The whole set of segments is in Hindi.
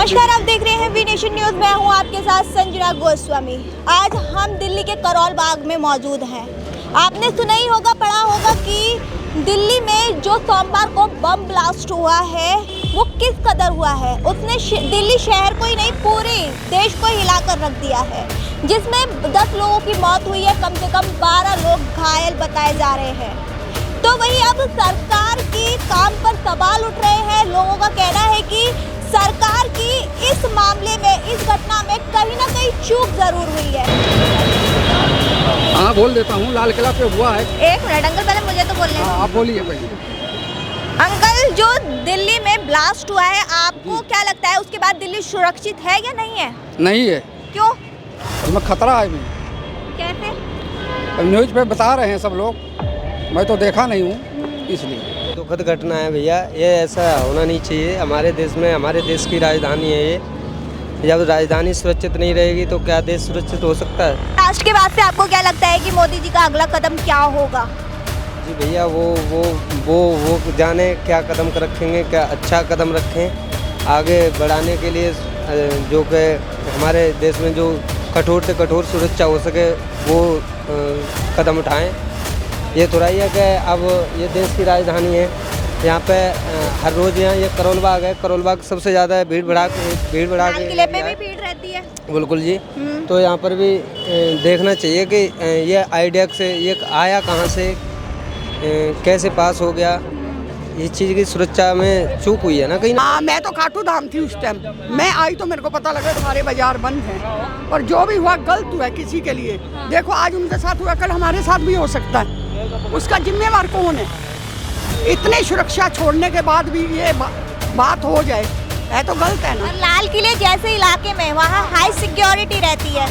नमस्कार, आप देख रहे हैं वी नेशन न्यूज। मैं हूं आपके साथ संजना गोस्वामी। आज हम दिल्ली के करोल बाग में मौजूद हैं। आपने सुना ही होगा, पढ़ा होगा कि दिल्ली में जो सोमवार को बम ब्लास्ट हुआ है वो किस कदर हुआ है। उसने दिल्ली शहर को ही नहीं पूरे देश को हिलाकर रख दिया है, जिसमें 10 लोगों की मौत हुई है, कम से कम 12 लोग घायल बताए जा रहे हैं। तो वहीं अब सरकार की काम पर सवाल उठ रहे हैं। लोगों का कहना है कि सरकार की इस मामले में, इस घटना में कहीं ना कहीं चूक जरूर हुई है। हाँ, बोल देता हूँ। लाल किला पे हुआ है। एक मिनट अंकल, पहले मुझे तो बोलने दो। आप बोलिए पहले। अंकल, जो दिल्ली में ब्लास्ट हुआ है, आपको क्या लगता है उसके बाद दिल्ली सुरक्षित है या नहीं है? नहीं है। क्यों? इसमें खतरा है भी। कैसे? न्यूज पे बता रहे हैं सब लोग, मैं तो देखा नहीं हूँ, इसलिए। दुखद घटना है भैया, ये ऐसा होना नहीं चाहिए। हमारे देश में, हमारे देश की राजधानी है ये। जब राजधानी सुरक्षित नहीं रहेगी तो क्या देश सुरक्षित हो सकता है? ब्लास्ट के बाद से आपको क्या लगता है कि मोदी जी का अगला कदम क्या होगा? जी भैया, वो जाने क्या कदम रखेंगे, क्या अच्छा कदम रखें आगे बढ़ाने के लिए, जो कि हमारे देश में जो कठोर से कठोर सुरक्षा हो सके वो कदम उठाएं। ये थोड़ा ही है कि अब ये देश की राजधानी है, यहाँ पे हर रोज़ यहाँ ये करोल बाग है। करोल बाग सबसे ज़्यादा भीड़ भड़ा लाल किले पे भी भीड़ रहती है। बिल्कुल जी। तो यहाँ पर भी देखना चाहिए कि ये आइडिया से ये आया कहाँ से, कैसे पास हो गया। इस चीज़ की सुरक्षा में चूक हुई है ना कहीं। हाँ, मैं तो खाटू धाम थी उस टाइम। मैं आई तो मेरे को पता लगा तुम्हारे बाजार बंद हैं, और जो भी हुआ गलत हुआ किसी के लिए। देखो, आज उनके साथ हुआ, कल हमारे साथ भी हो सकता है। उसका जिम्मेवार कौन है? इतनी सुरक्षा छोड़ने के बाद भी ये बात हो जाए, है तो गलत है ना। और लाल किले जैसे इलाके में वहाँ हाई सिक्योरिटी रहती है।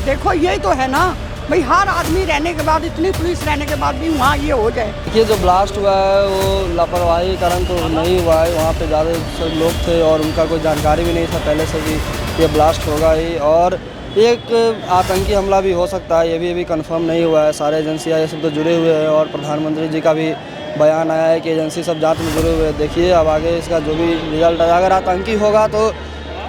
देखो, यही तो है ना भाई, हर आदमी रहने के बाद, इतनी पुलिस रहने के बाद भी वहाँ ये हो जाए। देखिए, जो ब्लास्ट हुआ है वो लापरवाही के कारण तो नहीं हुआ है। वहाँ पे ज़्यादा सब लोग थे और उनका कोई जानकारी भी नहीं था पहले से भी ये ब्लास्ट होगा ही, और एक आतंकी हमला भी हो सकता है, ये भी अभी कंफर्म नहीं हुआ है। सारे एजेंसियाँ ये सब तो जुड़े हुए हैं, और प्रधानमंत्री जी का भी बयान आया है कि एजेंसी सब जांच में जुड़े हुए हैं। देखिए अब आगे इसका जो भी रिजल्ट आया, अगर आतंकी होगा तो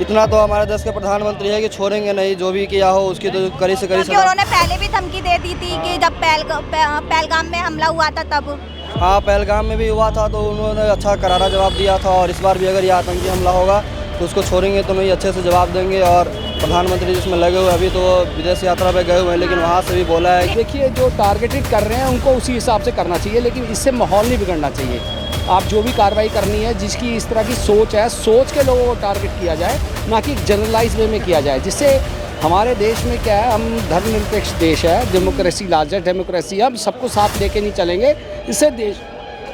इतना तो हमारे देश के प्रधानमंत्री है कि छोड़ेंगे नहीं, जो भी किया हो उसकी तो कड़ी से कड़ी सजा। उन्होंने पहले भी धमकी दे दी थी कि जब पहलगाम में हमला हुआ था तब। हाँ, पहलगाम में भी हुआ था तो उन्होंने अच्छा करारा जवाब दिया था, और इस बार भी अगर ये आतंकी हमला होगा तो उसको छोड़ेंगे तो नहीं, अच्छे से जवाब देंगे। और प्रधानमंत्री जिसमें लगे हुए, अभी तो वो विदेश यात्रा पे गए हुए हैं, लेकिन वहाँ से भी बोला है। देखिए, जो टारगेटेड कर रहे हैं उनको उसी हिसाब से करना चाहिए, लेकिन इससे माहौल नहीं बिगड़ना चाहिए। आप जो भी कार्रवाई करनी है, जिसकी इस तरह की सोच है, सोच के लोगों को टारगेट किया जाए, ना कि जनरलाइज वे में किया जाए। जिससे हमारे देश में क्या है, हम धर्मनिरपेक्ष देश है, डेमोक्रेसी, लार्जेस्ट डेमोक्रेसी, हम सबको साथ लेके नहीं चलेंगे, इससे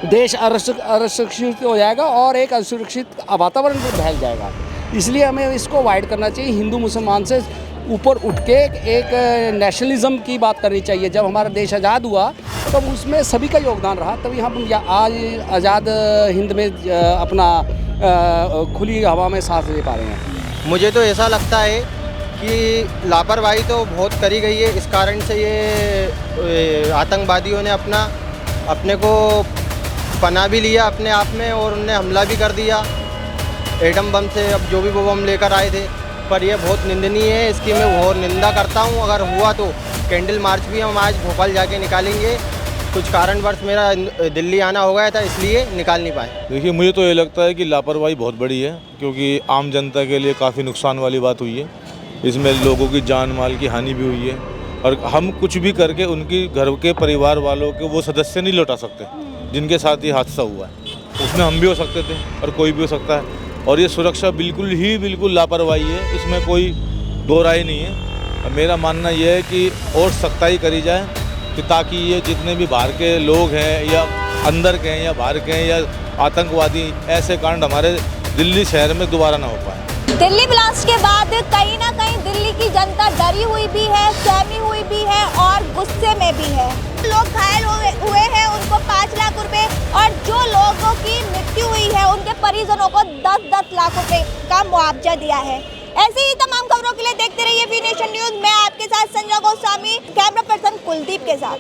देश असुरक्षित हो जाएगा और एक असुरक्षित वातावरण फैल जाएगा। इसलिए हमें इसको अवॉइड करना चाहिए। हिंदू मुसलमान से ऊपर उठ के एक नेशनलिज्म की बात करनी चाहिए। जब हमारा देश आज़ाद हुआ तब तो उसमें सभी का योगदान रहा, तभी हम आज आज़ाद हिंद में अपना खुली हवा में सांस ले पा रहे हैं। मुझे तो ऐसा लगता है कि लापरवाही तो बहुत करी गई है। इस कारण से ये आतंकवादियों ने अपने को पनाह भी लिया अपने आप में, और उनने हमला भी कर दिया एटम बम से। अब जो भी वो बम लेकर आए थे, पर यह बहुत निंदनीय है, इसकी मैं बहुत निंदा करता हूं। अगर हुआ तो कैंडल मार्च भी हम आज भोपाल जाके निकालेंगे। कुछ कारणवश मेरा दिल्ली आना हो गया था, इसलिए निकाल नहीं पाए। देखिए, मुझे तो ये लगता है कि लापरवाही बहुत बड़ी है, क्योंकि आम जनता के लिए काफ़ी नुकसान वाली बात हुई है। इसमें लोगों की जान माल की हानि भी हुई है, और हम कुछ भी करके उनकी घर के परिवार वालों के वो सदस्य नहीं लौटा सकते जिनके साथ ये हादसा हुआ है। उसमें हम भी हो सकते थे और कोई भी हो सकता है, और ये सुरक्षा बिल्कुल लापरवाही है, इसमें कोई दो राय नहीं है। मेरा मानना यह है कि और सख्ताई करी जाए कि ताकि ये जितने भी बाहर के लोग हैं, या अंदर के हैं या बाहर के हैं, या आतंकवादी, ऐसे कांड हमारे दिल्ली शहर में दोबारा ना हो पाए। दिल्ली ब्लास्ट के बाद कहीं ना कहीं दिल्ली की जनता डरी हुई भी है, सहमी हुई भी है और गुस्से में भी है। लोग घायल हुए हैं, उनको 5 लाख रुपए, और जो लोगों की मृत्यु हुई है उनके परिजनों को 10-10 लाख रुपए का मुआवजा दिया है। ऐसे ही तमाम खबरों के लिए देखते रहिए वी नेशन न्यूज। मैं आपके साथ संजना गोस्वामी, कैमरा पर्सन कुलदीप के साथ।